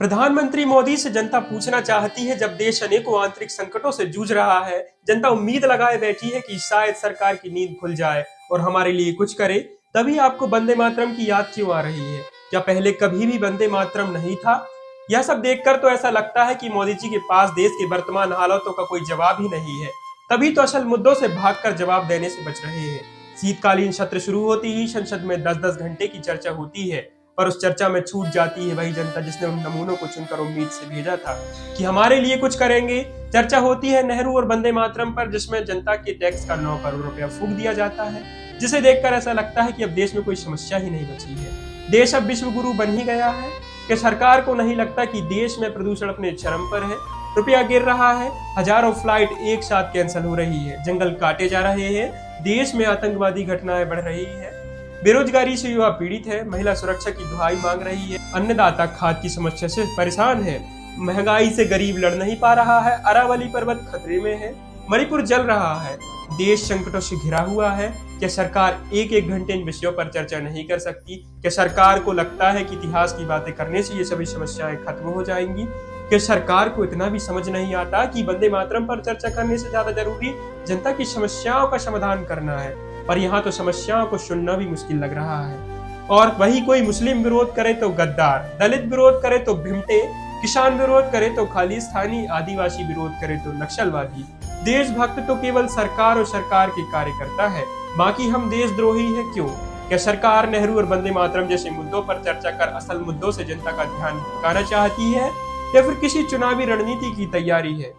प्रधानमंत्री मोदी से जनता पूछना चाहती है, जब देश अनेकों आंतरिक संकटों से जूझ रहा है, जनता उम्मीद लगाए बैठी है कि शायद सरकार की नींद खुल जाए और हमारे लिए कुछ करे। तभी आपको वंदे मातरम की याद क्यों आ रही है? क्या पहले कभी भी वंदे मातरम नहीं था? यह सब देखकर तो ऐसा लगता है कि मोदी जी के पास देश के वर्तमान हालातों का कोई जवाब ही नहीं है। तभी तो असल मुद्दों से भागकर जवाब देने से बच रहे हैं। शीतकालीन सत्र शुरू होती ही संसद में 10-10 घंटे की चर्चा होती है, पर उस चर्चा में छूट जाती है वही जनता जिसने उन नमूनों को चुनकर उम्मीद से भेजा था कि हमारे लिए कुछ करेंगे। चर्चा होती है नेहरू और वंदे मातरम पर, जिसमें जनता के टैक्स का 9 करोड़ रुपया फूंक दिया जाता है, जिसे देखकर ऐसा लगता है कि अब देश में कोई समस्या ही नहीं बची है। देश अब विश्व गुरु बन ही गया है कि सरकार को नहीं लगता कि देश में प्रदूषण अपने चरम पर है। रुपया गिर रहा है, हजारों फ्लाइट एक साथ कैंसिल हो रही है, जंगल काटे जा रहे हैं, देश में आतंकवादी घटनाएं बढ़ रही है, बेरोजगारी से युवा पीड़ित है, महिला सुरक्षा की दुहाई मांग रही है, अन्नदाता खाद की समस्या से परेशान है, महंगाई से गरीब लड़ नहीं पा रहा है, अरावली पर्वत खतरे में है, मणिपुर जल रहा है, देश संकटों से घिरा हुआ है। क्या सरकार एक एक घंटे इन विषयों पर चर्चा नहीं कर सकती? क्या सरकार को लगता है कि इतिहास की बातें करने से ये सभी समस्याएं खत्म हो जाएंगी? क्या सरकार को इतना भी समझ नहीं आता कि वंदे मातरम पर चर्चा करने से ज्यादा जरूरी जनता की समस्याओं का समाधान करना है? पर यहाँ तो समस्याओं को सुनना भी मुश्किल लग रहा है। और वही कोई मुस्लिम विरोध करे तो गद्दार, दलित विरोध करे तो भिमटे, किसान विरोध करे तो खालिस्तानी, आदिवासी विरोध करे तो नक्सलवादी। देशभक्त तो केवल सरकार और सरकार के कार्यकर्ता है, बाकी हम देशद्रोही है क्यों? क्या सरकार नेहरू और वंदे मातरम जैसे मुद्दों पर चर्चा कर असल मुद्दों से जनता का ध्यान भटकाना चाहती है, या फिर किसी चुनावी रणनीति की तैयारी है?